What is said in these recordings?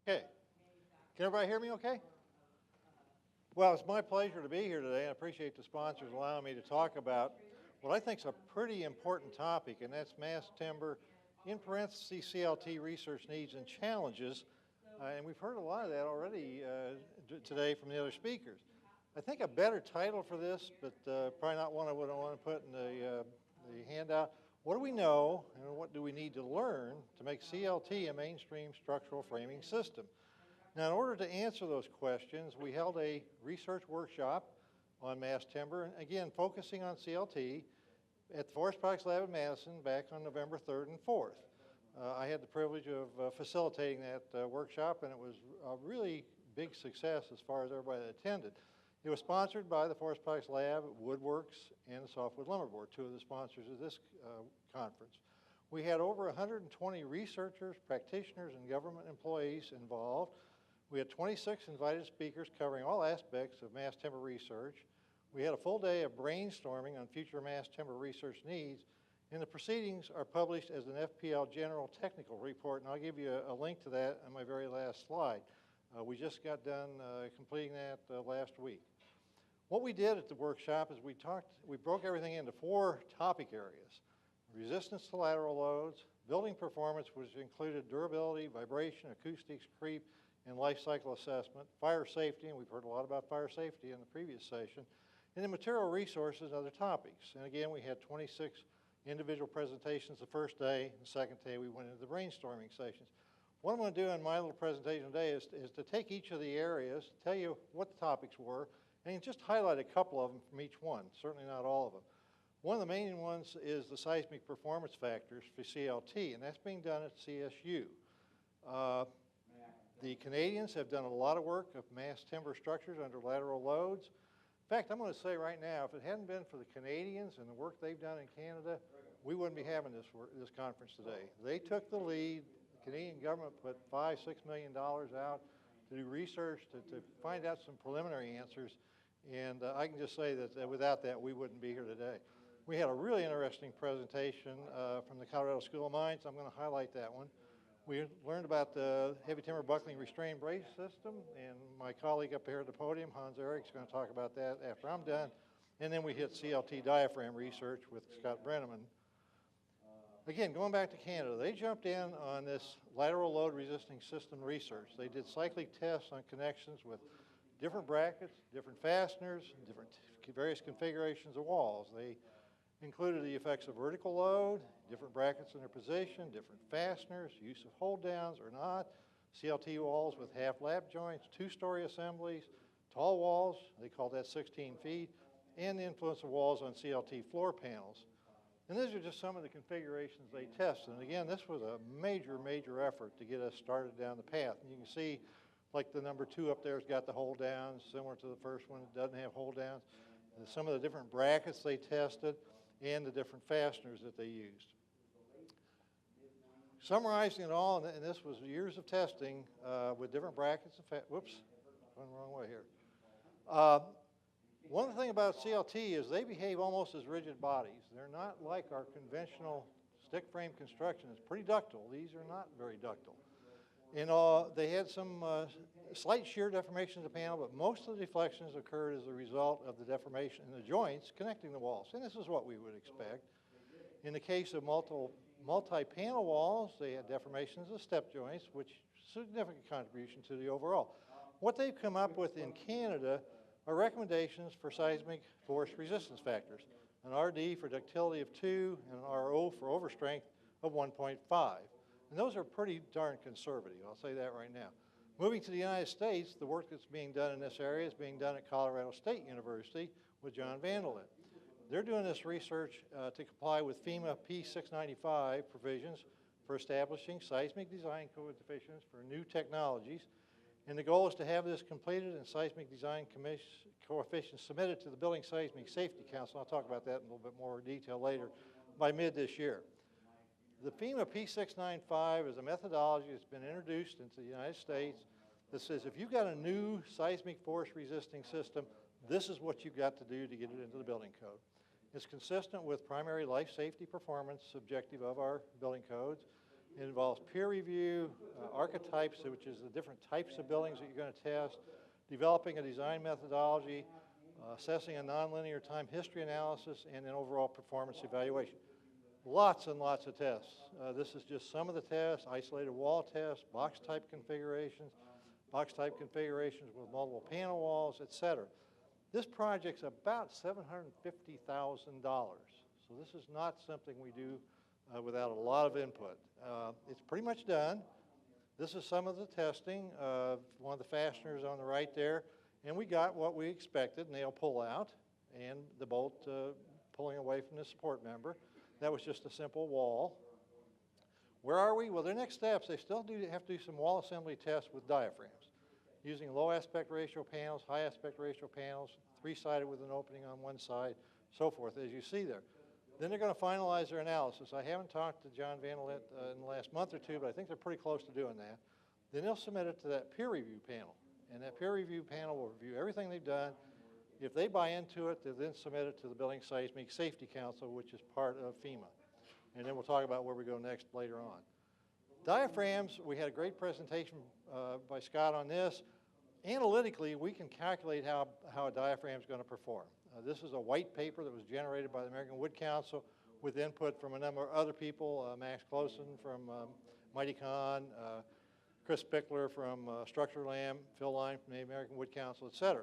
Okay. Can everybody hear me okay? Well, it's my pleasure to be here today. I appreciate the sponsors allowing me to talk about what I think is a pretty important topic, and that's mass timber, in parentheses, CLT research needs and challenges. And we've heard a lot of that already today from the other speakers. I think a better title for this, but probably not one I would want to put in the handout. What do we know and what do we need to learn to make CLT a mainstream structural framing system? Now, in order to answer those questions, we held a research workshop on mass timber, and again, focusing on CLT at the Forest Products Lab in Madison back on November 3rd and 4th. I had the privilege of facilitating that workshop, and it was a really big success as far as everybody that attended. It was sponsored by the Forest Products Lab, Woodworks, and the Softwood Lumber Board, two of the sponsors of this conference. We had over 120 researchers, practitioners, and government employees involved. We had 26 invited speakers covering all aspects of mass timber research. We had a full day of brainstorming on future mass timber research needs, and the proceedings are published as an FPL General Technical Report, and I'll give you a link to that on my very last slide. We just got done completing that last week. What we did at the workshop is we broke everything into 4 topic areas: resistance to lateral loads, building performance, which included durability, vibration, acoustics, creep, and life cycle assessment, fire safety, and we've heard a lot about fire safety in the previous session, and then material resources and other topics. And again, we had 26 individual presentations the first day. The second day, we went into the brainstorming sessions. What I'm going to do in my little presentation today is to take each of the areas, tell you what the topics were, and just highlight a couple of them from each one, certainly not all of them. One of the main ones is the seismic performance factors for CLT, and that's being done at CSU. The Canadians have done a lot of work of mass timber structures under lateral loads. In fact, I'm going to say right now, if it hadn't been for the Canadians and the work they've done in Canada, we wouldn't be having this conference today. They took the lead. The Canadian government put $5–6 million out to do research, to find out some preliminary answers, and I can just say that without that, we wouldn't be here today. We had a really interesting presentation from the Colorado School of Mines. I'm going to highlight that one. We learned about the heavy timber buckling restrained brace system, and my colleague up here at the podium, Hans Eric, is going to talk about that after I'm done. And then we hit CLT diaphragm research with Scott Brenneman. Again, going back to Canada, they jumped in on this lateral load resisting system research. They did cyclic tests on connections with different brackets, different fasteners, different various configurations of walls. They included the effects of vertical load, different brackets in their position, different fasteners, use of hold downs or not, CLT walls with half lap joints, 2-story assemblies, tall walls, they call that 16 feet, and the influence of walls on CLT floor panels. And these are just some of the configurations they tested. And again, this was a major, major effort to get us started down the path. And you can see, like the number 2 up there has got the hold downs, similar to the first one, it doesn't have hold downs. And some of the different brackets they tested, and the different fasteners that they used. Summarizing it all, and this was years of testing with different brackets and whoops, going the wrong way here. One thing about CLT is they behave almost as rigid bodies. They're not like our conventional stick frame construction. It's pretty ductile. These are not very ductile. And they had some slight shear deformation of the panel, but most of the deflections occurred as a result of the deformation in the joints connecting the walls. And this is what we would expect. In the case of multi-panel walls, they had deformations of step joints, which significant contribution to the overall. What they've come up with in Canada are recommendations for seismic force resistance factors, an RD for ductility of 2 and an RO for overstrength of 1.5. And those are pretty darn conservative, I'll say that right now. Moving to the United States, the work that's being done in this area is being done at Colorado State University with John Vanderlyn. They're doing this research to comply with FEMA P695 provisions for establishing seismic design coefficients for new technologies. And the goal is to have this completed and seismic design coefficients submitted to the Building Seismic Safety Council. I'll talk about that in a little bit more detail later, by mid this year. The FEMA P695 is a methodology that's been introduced into the United States that says if you've got a new seismic force resisting system, this is what you've got to do to get it into the building code. It's consistent with primary life safety performance objective of our building codes. It involves peer review, archetypes, which is the different types of buildings that you're going to test, developing a design methodology, assessing a nonlinear time history analysis, and an overall performance evaluation. Lots and lots of tests. This is just some of the tests: isolated wall tests, box type configurations with multiple panel walls, etc. This project's about $750,000. So this is not something we do without a lot of input. It's pretty much done. This is some of the testing. One of the fasteners on the right there, and we got what we expected: nail pull out and the bolt pulling away from the support member. That was just a simple wall. Where are we? Well, their next steps, they still have to do some wall assembly tests with diaphragms, using low aspect ratio panels, high aspect ratio panels, three-sided with an opening on one side, so forth, as you see there. Then they're going to finalize their analysis. I haven't talked to John Van Lent in the last month or two, but I think they're pretty close to doing that. Then they'll submit it to that peer review panel, and that peer review panel will review everything they've done. If they buy into it, they'll then submit it to the Building Seismic Safety Council, which is part of FEMA. And then we'll talk about where we go next later on. Diaphragms, we had a great presentation by Scott on this. Analytically, we can calculate how a diaphragm is going to perform. This is a white paper that was generated by the American Wood Council with input from a number of other people: Max Closen from Mighty Con, Chris Pickler from Structurlam, Phil Line from the American Wood Council, etc.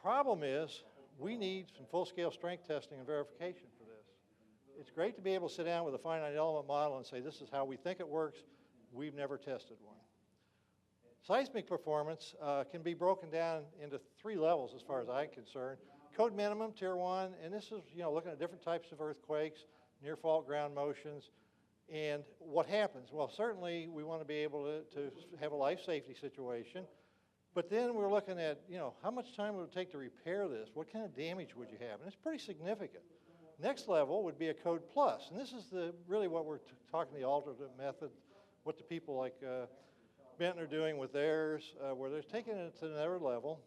Problem is, we need some full-scale strength testing and verification for this. It's great to be able to sit down with a finite element model and say, this is how we think it works. We've never tested one. Seismic performance can be broken down into 3 levels as far as I'm concerned. Code minimum, tier 1, and this is looking at different types of earthquakes, near fault ground motions, and what happens. Well, certainly we want to be able to have a life safety situation, but then we're looking at how much time would it take to repair this? What kind of damage would you have? And it's pretty significant. Next level would be a code plus, and this is really what we're talking the alternate method, what the people like Benton are doing with theirs, where they're taking it to another level,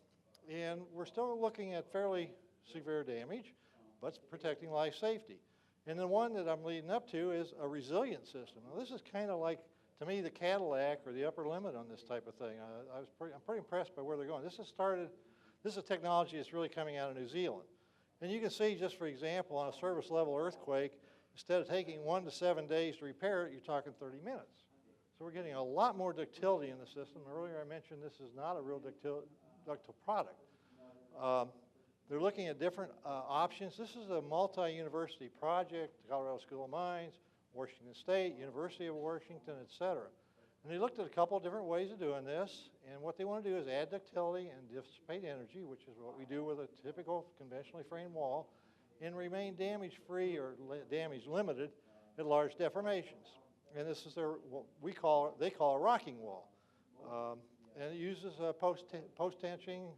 and we're still looking at fairly severe damage, but protecting life safety. And the one that I'm leading up to is a resilient system. Now, this is kind of like, to me, the Cadillac or the upper limit on this type of thing. I'm pretty impressed by where they're going. This is technology that's really coming out of New Zealand. And you can see, just for example, on a service level earthquake, instead of taking 1 to 7 days to repair it, you're talking 30 minutes. So we're getting a lot more ductility in the system. Earlier I mentioned this is not a real ductile product. They're looking at different options. This is a multi-university project: Colorado School of Mines, Washington State, University of Washington, etc. And they looked at a couple of different ways of doing this, and what they want to do is add ductility and dissipate energy, which is what we do with a typical conventionally framed wall, and remain damage-free or damage limited at large deformations. And this is what they call a rocking wall. And it uses post-tensioning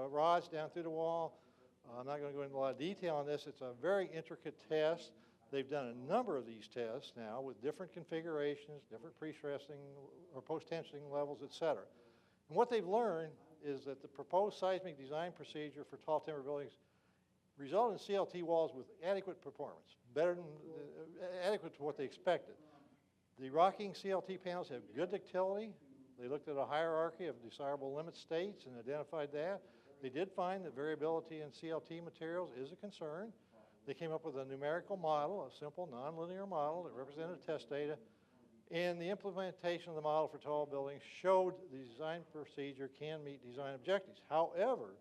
rods down through the wall. I'm not going to go into a lot of detail on this. It's a very intricate test. They've done a number of these tests now with different configurations, different pre-stressing or post-tensioning levels, etc. And what they've learned is that the proposed seismic design procedure for tall timber buildings result in CLT walls with adequate performance, adequate to what they expected. The rocking CLT panels have good ductility. They looked at a hierarchy of desirable limit states and identified that. They did find that variability in CLT materials is a concern. They came up with a numerical model, a simple nonlinear model that represented test data, and the implementation of the model for tall buildings showed the design procedure can meet design objectives. However,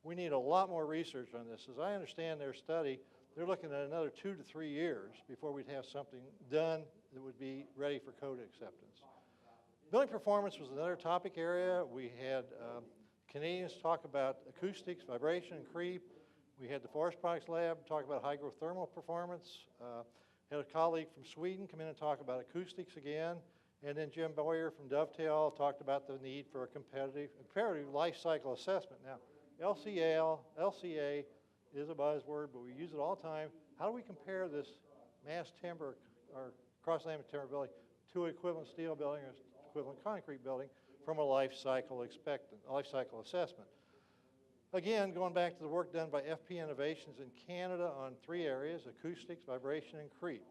we need a lot more research on this. As I understand their study, they're looking at another 2 to 3 years before we'd have something done that would be ready for code acceptance. Building performance was another topic area. We had Canadians talk about acoustics, vibration, and creep. We had the Forest Products Lab talk about high-growth thermal performance. Had a colleague from Sweden come in and talk about acoustics again. And then Jim Boyer from Dovetail talked about the need for a comparative life cycle assessment. Now, LCA is a buzzword, but we use it all the time. How do we compare this mass timber or cross-laminated timber building to an equivalent steel building or equivalent concrete building from a life cycle assessment? Again, going back to the work done by FP Innovations in Canada on 3 areas: acoustics, vibration, and creep.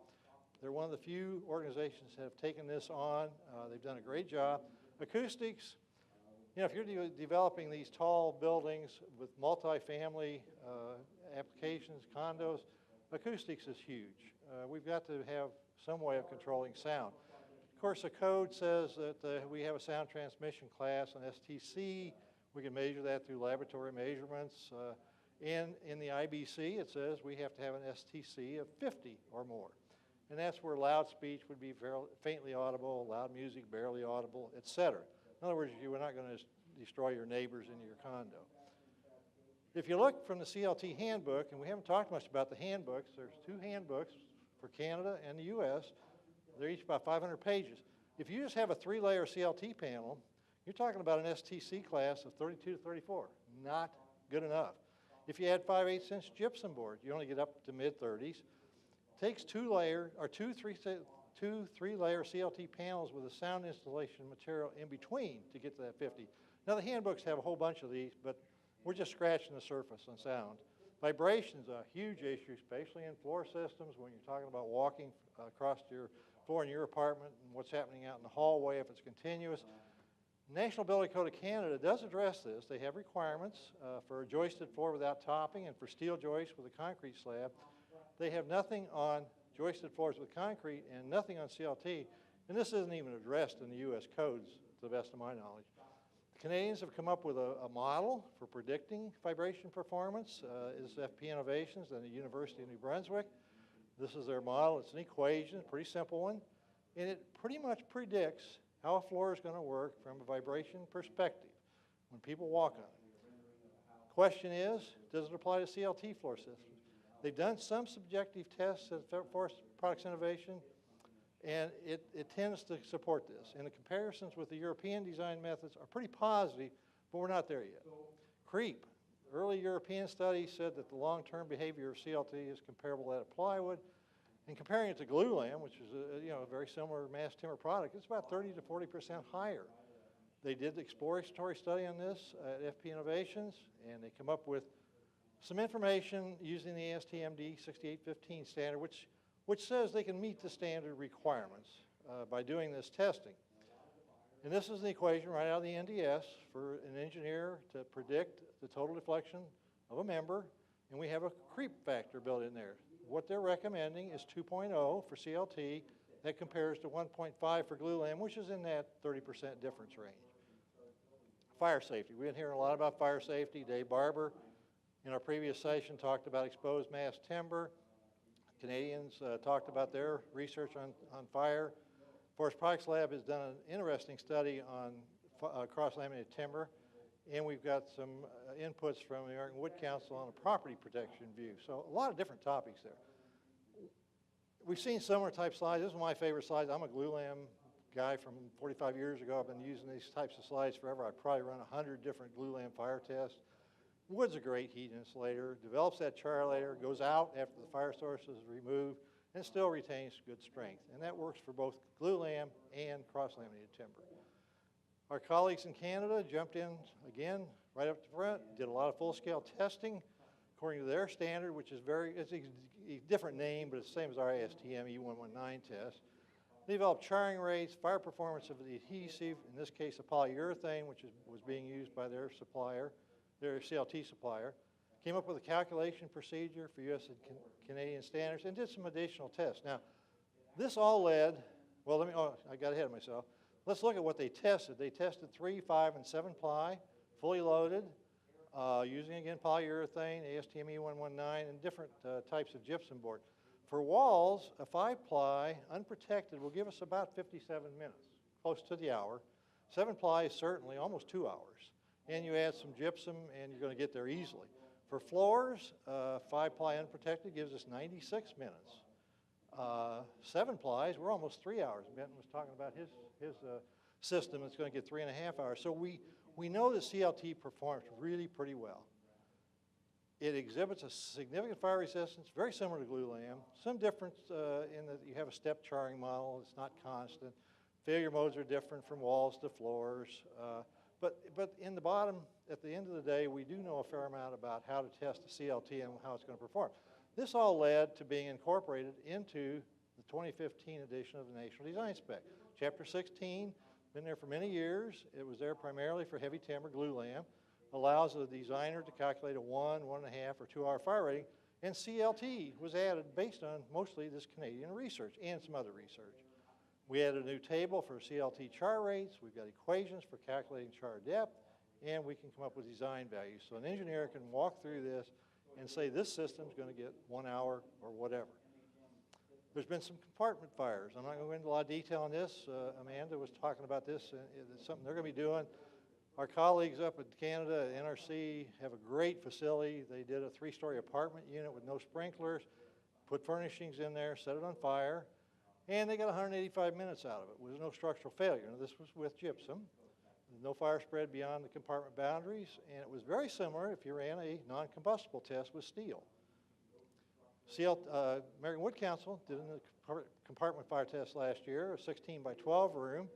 They're one of the few organizations that have taken this on. They've done a great job. Acoustics, you know, if you're developing these tall buildings with multifamily applications, condos, acoustics is huge. We've got to have some way of controlling sound. Of course, the code says that we have a sound transmission class, an STC. We can measure that through laboratory measurements. And in the IBC, it says we have to have an STC of 50 or more. And that's where loud speech would be faintly audible, loud music barely audible, et cetera. In other words, you are not going to destroy your neighbors in your condo. If you look from the CLT handbook, and we haven't talked much about the handbooks, there's 2 handbooks for Canada and the US. They're each about 500 pages. If you just have a 3-layer CLT panel, you're talking about an STC class of 32 to 34. Not good enough. If you add 5/8" gypsum board, you only get up to mid-30s. Takes 2-layer or two 3-layer CLT panels with a sound installation material in between to get to that 50. Now the handbooks have a whole bunch of these, but we're just scratching the surface on sound. Vibration's a huge issue, especially in floor systems when you're talking about walking across your floor in your apartment and what's happening out in the hallway if it's continuous. National Building Code of Canada does address this. They have requirements for a joisted floor without topping and for steel joists with a concrete slab. They have nothing on joisted floors with concrete and nothing on CLT, and this isn't even addressed in the U.S. codes to the best of my knowledge. The Canadians have come up with a model for predicting vibration performance. Is FP Innovations and the University of New Brunswick. This is their model. It's an equation, a pretty simple one, and it pretty much predicts how a floor is going to work from a vibration perspective when people walk on it. Question is, does it apply to CLT floor systems? They've done some subjective tests at Forest Products Innovation, and it tends to support this. And the comparisons with the European design methods are pretty positive, but we're not there yet. Creep. Early European studies said that the long-term behavior of CLT is comparable to that of plywood. And comparing it to glulam, which is a very similar mass timber product, it's about 30 to 40% higher. They did the exploratory study on this at FP Innovations, and they come up with some information using the ASTM D6815 standard, which says they can meet the standard requirements by doing this testing. And this is an equation right out of the NDS for an engineer to predict the total deflection of a member, and we have a creep factor built in there. What they're recommending is 2.0 for CLT. That compares to 1.5 for glulam, which is in that 30% difference range. Fire safety. We've been hearing a lot about fire safety. Dave Barber, in our previous session, talked about exposed mass timber. Canadians talked about their research on fire. Forest Products Lab has done an interesting study on cross-laminated timber, and we've got some inputs from the American Wood Council on a property protection view. So a lot of different topics there. We've seen similar type slides. This is my favorite slide. I'm a glulam guy from 45 years ago. I've been using these types of slides forever. I probably run 100 different glulam fire tests. Wood's a great heat insulator, develops that char layer, goes out after the fire source is removed, and still retains good strength. And that works for both glulam and cross-laminated timber. Our colleagues in Canada jumped in again right up to front, did a lot of full-scale testing according to their standard, which is it's a different name, but it's the same as our ASTM E119 test. They developed charring rates, fire performance of the adhesive, in this case a polyurethane, which was being used by their supplier, their CLT supplier, came up with a calculation procedure for US and Canadian standards, and did some additional tests. Now, this all led, I got ahead of myself. Let's look at what they tested. They tested 3, 5, and 7 ply, fully loaded, using, again, polyurethane, ASTM E119, and different types of gypsum board. For walls, a 5 ply, unprotected, will give us about 57 minutes, close to the hour. 7 ply is certainly almost 2 hours. And you add some gypsum, and you're going to get there easily. For floors, 5 ply unprotected gives us 96 minutes. 7 plies, we're almost 3 hours. Benton was talking about his system that's going to get 3.5 hours. So we know that CLT performs really pretty well. It exhibits a significant fire resistance, very similar to glulam. Some difference in that you have a step charring model. It's not constant. Failure modes are different from walls to floors. But in the bottom, at the end of the day, we do know a fair amount about how to test the CLT and how it's going to perform. This all led to being incorporated into the 2015 edition of the National Design Spec. Chapter 16, been there for many years. It was there primarily for heavy timber glue lam. Allows the designer to calculate a 1, 1.5, or 2 hour fire rating. And CLT was added based on mostly this Canadian research and some other research. We added a new table for CLT char rates. We've got equations for calculating char depth, and we can come up with design values. So an engineer can walk through this and say this system's going to get 1 hour or whatever. There's been some compartment fires. I'm not going to go into a lot of detail on this. Amanda was talking about this. It's something they're going to be doing. Our colleagues up in Canada at NRC have a great facility. They did a 3-story apartment unit with no sprinklers, put furnishings in there, set it on fire, and they got 185 minutes out of it with no structural failure. Now, this was with gypsum. No fire spread beyond the compartment boundaries, and it was very similar if you ran a non-combustible test with steel. American Wood Council did a compartment fire test last year, a 16 by 12 room,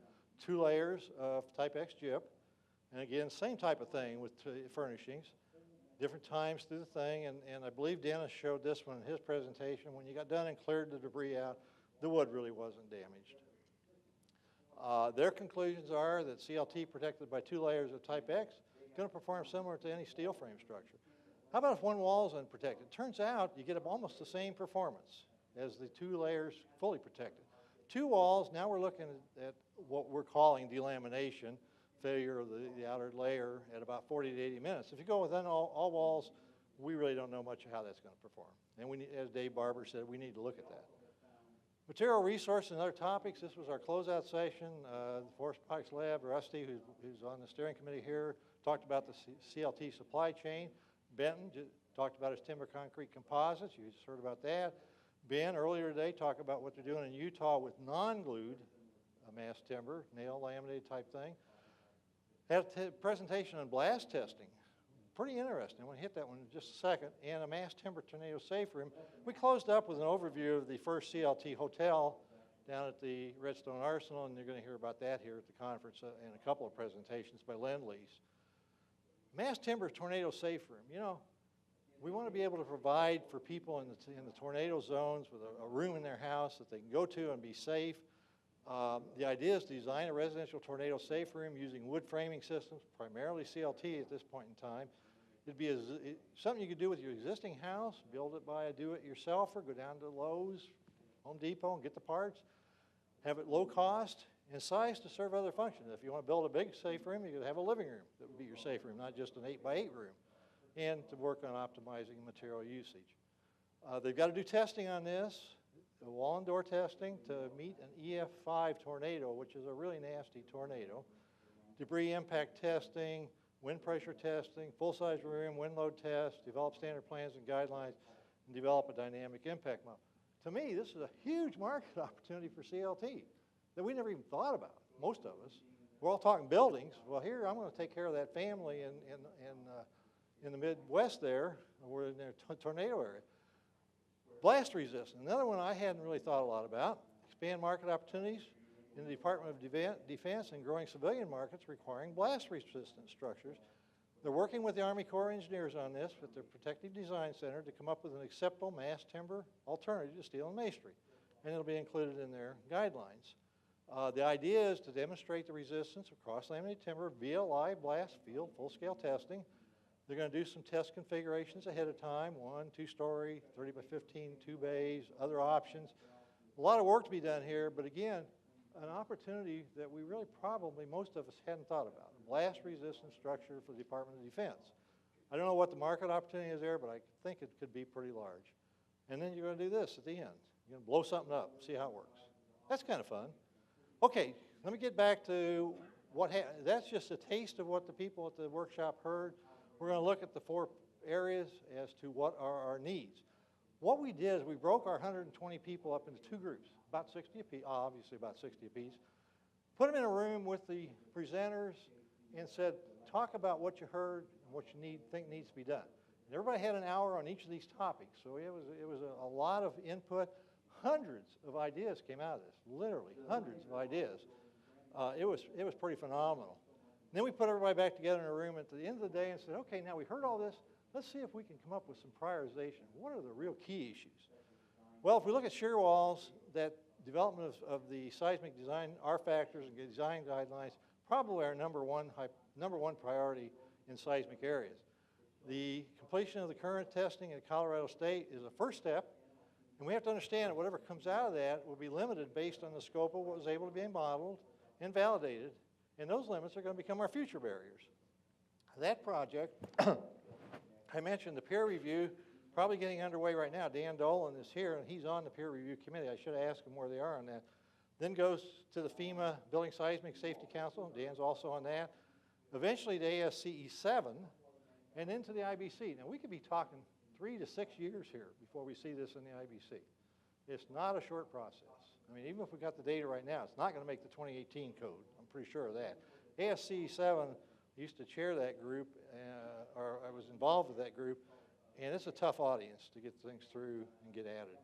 2 layers of type X gyp, and again, same type of thing with furnishings, different times through the thing, and I believe Dennis showed this one in his presentation. When you got done and cleared the debris out, the wood really wasn't damaged. Their conclusions are that CLT protected by 2 layers of type X is going to perform similar to any steel frame structure. How about if one wall is unprotected? Turns out you get almost the same performance as the 2 layers fully protected. 2 walls, now we're looking at what we're calling delamination, failure of the outer layer at about 40 to 80 minutes. If you go within all walls, we really don't know much of how that's going to perform. And we need, as Dave Barber said, we need to look at that. Material resources and other topics. This was our closeout session. The Forest Products Lab, Rusty, who's on the steering committee here, talked about the CLT supply chain. Benton talked about his timber concrete composites. You just heard about that. Ben, earlier today, talked about what they're doing in Utah with non-glued mass timber, nail laminated type thing. Had a presentation on blast testing. Pretty interesting. I'm going to hit that one in just a second. And a mass timber tornado safe room. We closed up with an overview of the first CLT hotel down at the Redstone Arsenal, and you're going to hear about that here at the conference in a couple of presentations by Lend-Lease. Mass timber tornado safe room. You know, we want to be able to provide for people in the tornado zones with a room in their house that they can go to and be safe. The idea is to design a residential tornado safe room using wood framing systems, primarily CLT at this point in time. It'd be something you could do with your existing house, build it by a do-it-yourselfer, go down to Lowe's, Home Depot, and get the parts. Have it low cost and size to serve other functions. If you want to build a big safe room, you could have a living room that would be your safe room, not just an 8x8 room, and to work on optimizing material usage. They've got to do testing on this. Wall and door testing to meet an EF5 tornado, which is a really nasty tornado. Debris impact testing, wind pressure testing, full-size room, wind load test, develop standard plans and guidelines, and develop a dynamic impact model. To me, this is a huge market opportunity for CLT that we never even thought about, most of us. We're all talking buildings. Well, here, I'm going to take care of that family in the Midwest there, or in their tornado area. Blast resistance, another one I hadn't really thought a lot about. Expand market opportunities in the Department of Defense and growing civilian markets requiring blast resistant structures. They're working with the Army Corps of Engineers on this with their Protective Design Center to come up with an acceptable mass timber alternative to steel and masonry, and it'll be included in their guidelines. The idea is to demonstrate the resistance of cross-laminated timber via live blast field full-scale testing. They're going to do some test configurations ahead of time, 1, 2-story, 30 by 15, 2 bays, other options. A lot of work to be done here, but again, an opportunity that we really probably, most of us hadn't thought about. A blast-resistant structure for the Department of Defense. I don't know what the market opportunity is there, but I think it could be pretty large. And then you're going to do this at the end. You're going to blow something up, see how it works. That's kind of fun. Okay, let me get back to that's just a taste of what the people at the workshop heard. We're going to look at the 4 areas as to what are our needs. What we did is we broke our 120 people up into 2 groups, about 60 apiece, obviously about 60 apiece. Put them in a room with the presenters and said, talk about what you heard and what you think needs to be done. And everybody had an hour on each of these topics, so it was a lot of input. Hundreds of ideas came out of this, literally hundreds of ideas. It was pretty phenomenal. And then we put everybody back together in a room at the end of the day and said, okay, now we heard all this. Let's see if we can come up with some prioritization. What are the real key issues? Well, if we look at shear walls that development of the seismic design, R factors and design guidelines, probably our number one priority in seismic areas. The completion of the current testing at Colorado State is a first step, and we have to understand that whatever comes out of that will be limited based on the scope of what was able to be modeled and validated, and those limits are going to become our future barriers. That project, I mentioned the peer review, probably getting underway right now. Dan Dolan is here, and he's on the peer review committee. I should have asked him where they are on that. Then goes to the FEMA Building Seismic Safety Council. Dan's also on that. Eventually to ASCE 7, and into the IBC. Now, we could be talking 3 to 6 years here before we see this in the IBC. It's not a short process. I mean, even if we got the data right now, it's not going to make the 2018 code. I'm pretty sure of that. ASCE 7 used to chair that group, or I was involved with that group, and it's a tough audience to get things through and get added.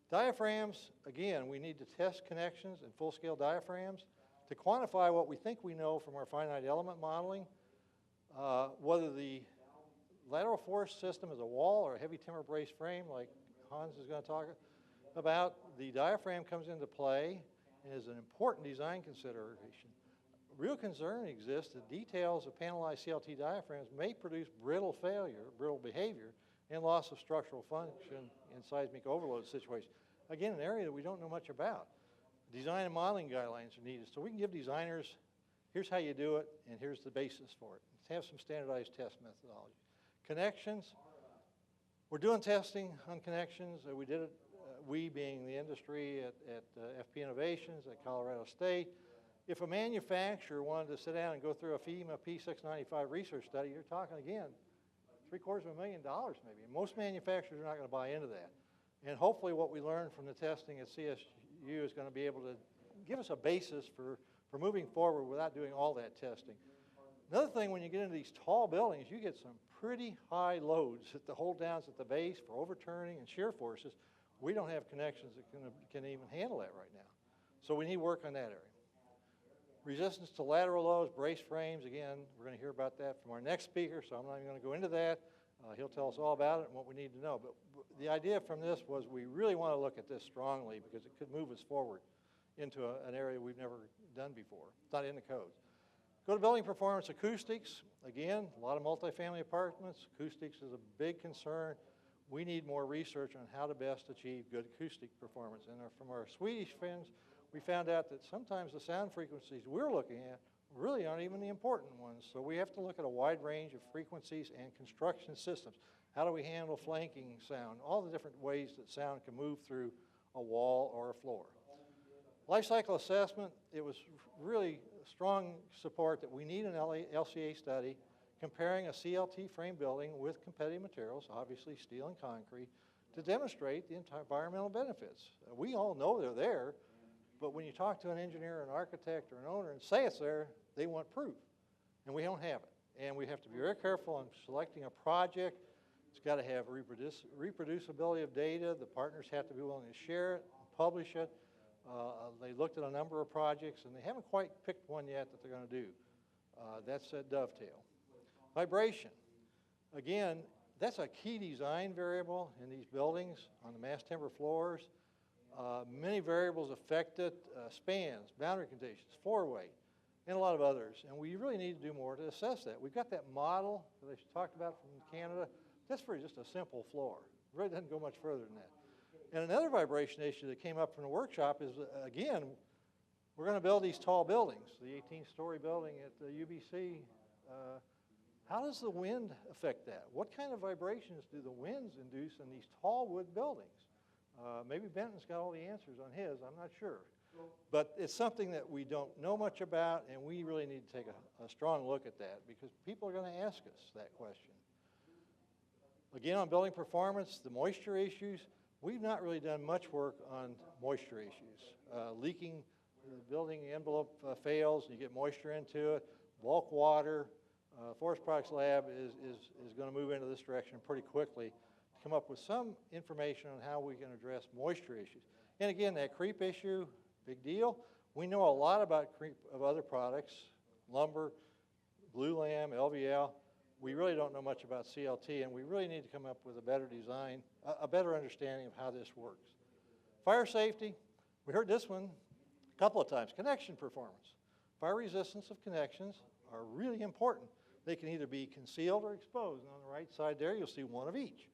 Diaphragms, again, we need to test connections and full-scale diaphragms to quantify what we think we know from our finite element modeling, whether the lateral force system is a wall or a heavy timber brace frame, like Hans is going to talk about. The diaphragm comes into play and is an important design consideration. Real concern exists that details of panelized CLT diaphragms may produce brittle failure, brittle behavior, and loss of structural function in seismic overload situations. Again, an area that we don't know much about. Design and modeling guidelines are needed, so we can give designers, here's how you do it, and here's the basis for it. Let's have some standardized test methodology. Connections, we're doing testing on connections. We did it, we being the industry at FP Innovations at Colorado State. If a manufacturer wanted to sit down and go through a FEMA P695 research study, you're talking, again, $750,000 maybe. And most manufacturers are not going to buy into that. And hopefully what we learned from the testing at CSU is going to be able to give us a basis for moving forward without doing all that testing. Another thing, when you get into these tall buildings, you get some pretty high loads at the hold downs at the base for overturning and shear forces. We don't have connections that can even handle that right now. So we need work on that area. Resistance to lateral loads, brace frames, again, we're going to hear about that from our next speaker, so I'm not even going to go into that. He'll tell us all about it and what we need to know. But the idea from this was we really want to look at this strongly because it could move us forward into an area we've never done before. It's not in the codes. Go to building performance acoustics. Again, a lot of multifamily apartments. Acoustics is a big concern. We need more research on how to best achieve good acoustic performance. And from our Swedish friends, we found out that sometimes the sound frequencies we're looking at really aren't even the important ones. So we have to look at a wide range of frequencies and construction systems. How do we handle flanking sound? All the different ways that sound can move through a wall or a floor. Life cycle assessment, it was really strong support that we need an LCA study comparing a CLT frame building with competitive materials, obviously steel and concrete, to demonstrate the environmental benefits. We all know they're there, but when you talk to an engineer, an architect, or an owner and say it's there, they want proof, and we don't have it. And we have to be very careful on selecting a project. It's got to have reproducibility of data. The partners have to be willing to share it, publish it. They looked at a number of projects, and they haven't quite picked one yet that they're going to do. That's a dovetail. Vibration. Again, that's a key design variable in these buildings on the mass timber floors. Many variables affect it, spans, boundary conditions, floor weight, and a lot of others. And we really need to do more to assess that. We've got that model that they talked about from Canada. That's for just a simple floor. It really doesn't go much further than that. And another vibration issue that came up from the workshop is, again, we're going to build these tall buildings, the 18-story building at the UBC. How does the wind affect that? What kind of vibrations do the winds induce in these tall wood buildings? Maybe Benton's got all the answers on his, I'm not sure. But it's something that we don't know much about, and we really need to take a strong look at that because people are going to ask us that question. Again, on building performance, the moisture issues, we've not really done much work on moisture issues. Leaking, the building envelope fails, and you get moisture into it. Bulk water, Forest Products Lab is going to move into this direction pretty quickly to come up with some information on how we can address moisture issues. And again, that creep issue, big deal. We know a lot about creep of other products, lumber, glulam, LVL. We really don't know much about CLT, and we really need to come up with a better design, a better understanding of how this works. Fire safety, We heard this one a couple of times, connection performance. Fire resistance of connections are really important. They can either be concealed or exposed. And on the right side there, you'll see one of each.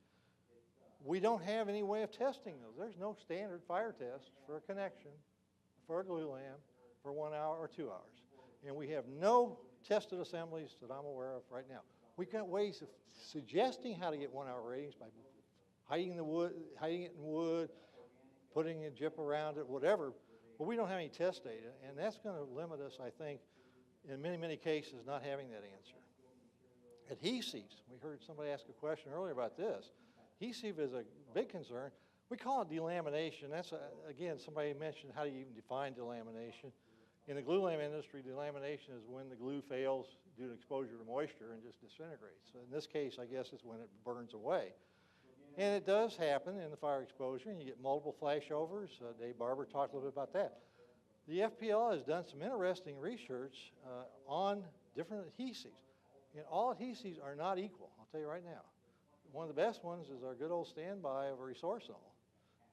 We don't have any way of testing those. There's no standard fire test for a connection, for a glue lamp, for 1 hour or 2 hours. And we have no tested assemblies that I'm aware of right now. We've got ways of suggesting how to get 1 hour ratings by hiding it in wood, putting a jip around it, whatever, but we don't have any test data, and that's going to limit us, I think, in many, many cases, not having that answer. Adhesives, we heard somebody ask a question earlier about this. Adhesive is a big concern. We call it delamination. That's, again, somebody mentioned how do you even define delamination. In the glue lamp industry, delamination is when the glue fails due to exposure to moisture and just disintegrates. So in this case, I guess it's when it burns away. And it does happen in the fire exposure, and you get multiple flashovers. Dave Barber talked a little bit about that. The FPL has done some interesting research on different adhesives. And all adhesives are not equal, I'll tell you right now. One of the best ones is our good old standby of a resorcinol.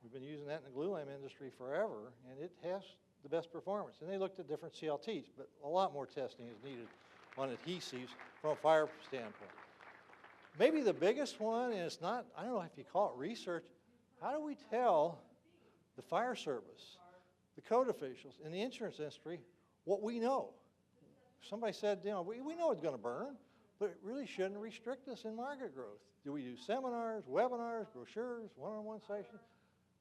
We've been using that in the glue lamp industry forever, and it has the best performance. And they looked at different CLTs, but a lot more testing is needed on adhesives from a fire standpoint. Maybe the biggest one, and it's not, I don't know if you call it research, how do we tell the fire service, the code officials, and the insurance industry what we know? Somebody said, you know, we know it's going to burn, but it really shouldn't restrict us in market growth. Do we do seminars, webinars, brochures, one-on-one sessions?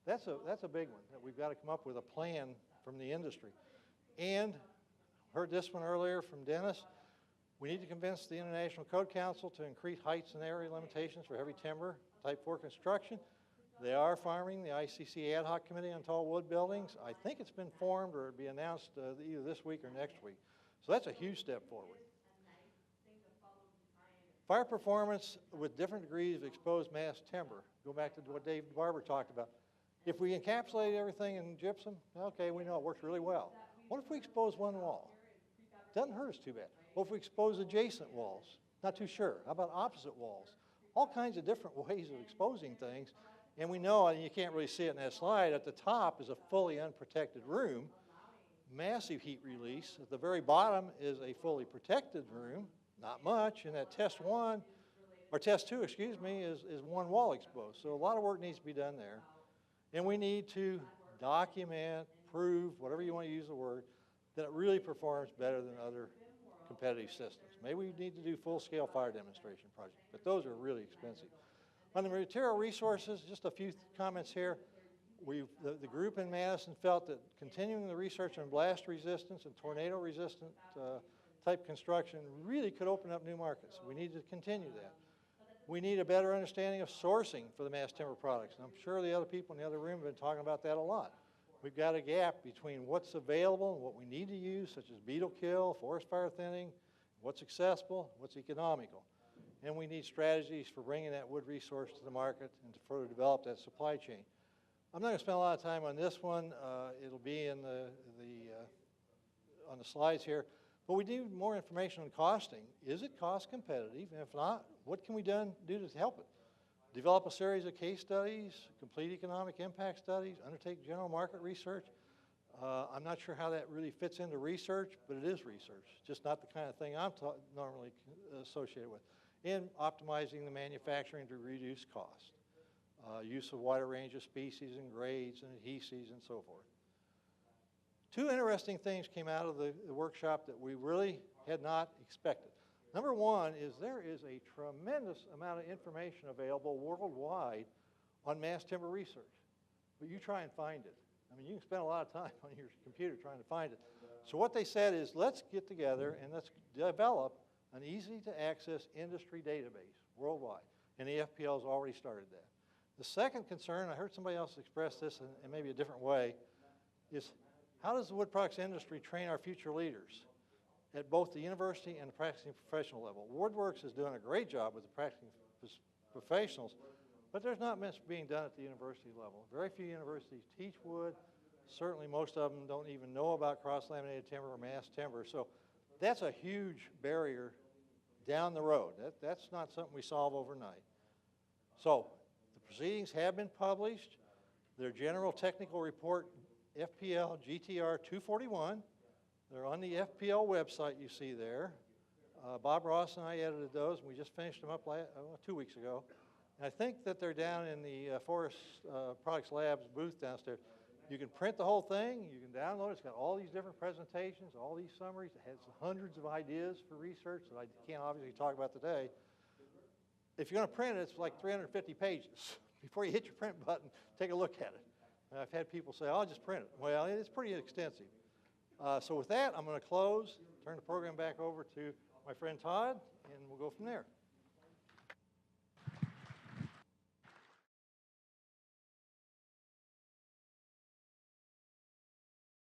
That's a big one that we've got to come up with a plan from the industry. And heard this one earlier from Dennis. We need to convince the International Code Council to increase heights and area limitations for heavy timber, type 4 construction. They are forming the ICC Ad Hoc Committee on Tall Wood Buildings. I think it's been formed or it'll be announced either this week or next week. So that's a huge step forward. Fire performance with different degrees of exposed mass timber. Go back to what Dave Barber talked about. If we encapsulate everything in gypsum, okay, we know it works really well. What if we expose one wall? Doesn't hurt us too bad. What if we expose adjacent walls? Not too sure. How about opposite walls? All kinds of different ways of exposing things. And we know, and you can't really see it in that slide, at the top is a fully unprotected room, massive heat release. At the very bottom is a fully protected room, not much. And that test two, excuse me, is one wall exposed. So a lot of work needs to be done there. And we need to document, prove, whatever you want to use the word, that it really performs better than other competitive systems. Maybe we need to do full-scale fire demonstration projects, but those are really expensive. On the material resources, just a few comments here. The group in Madison felt that continuing the research on blast resistance and tornado resistant type construction really could open up new markets. We need to continue that. We need a better understanding of sourcing for the mass timber products. And I'm sure the other people in the other room have been talking about that a lot. We've got a gap between what's available and what we need to use, such as beetle kill, forest fire thinning, what's accessible, what's economical. And we need strategies for bringing that wood resource to the market and to further develop that supply chain. I'm not going to spend a lot of time on this one. It'll be in on the slides here. But we need more information on costing. Is it cost competitive? And if not, what can we do to help it? Develop a series of case studies, complete economic impact studies, undertake general market research. I'm not sure how that really fits into research, but it is research, just not the kind of thing I'm normally associated with. And optimizing the manufacturing to reduce cost. Use of wider range of species and grades and adhesives and so forth. Two interesting things came out of the workshop that we really had not expected. Number one is there is a tremendous amount of information available worldwide on mass timber research, but you try and find it. I mean, you can spend a lot of time on your computer trying to find it. So what they said is let's get together and let's develop an easy-to-access industry database worldwide, and the FPL has already started that. The second concern, I heard somebody else express this in maybe a different way, is how does the wood products industry train our future leaders at both the university and the practicing professional level? WoodWorks is doing a great job with the practicing professionals, but there's not much being done at the university level. Very few universities teach wood. Certainly most of them don't even know about cross-laminated timber or mass timber. So that's a huge barrier down the road. That's not something we solve overnight. So the proceedings have been published. Their general technical report FPL GTR 241. They're on the FPL website you see there. Bob Ross and I edited those, and we just finished them up 2 weeks ago. And I think that they're down in the Forest Products Labs booth downstairs. You can print the whole thing, you can download it. It's got all these different presentations, all these summaries. It has hundreds of ideas for research that I can't obviously talk about today. If you're going to print it, it's like 350 pages. Before you hit your print button, take a look at it. And I've had people say, I'll just print it. Well, it's pretty extensive. So with that, I'm going to close, turn the program back over to my friend Todd, and we'll go from there.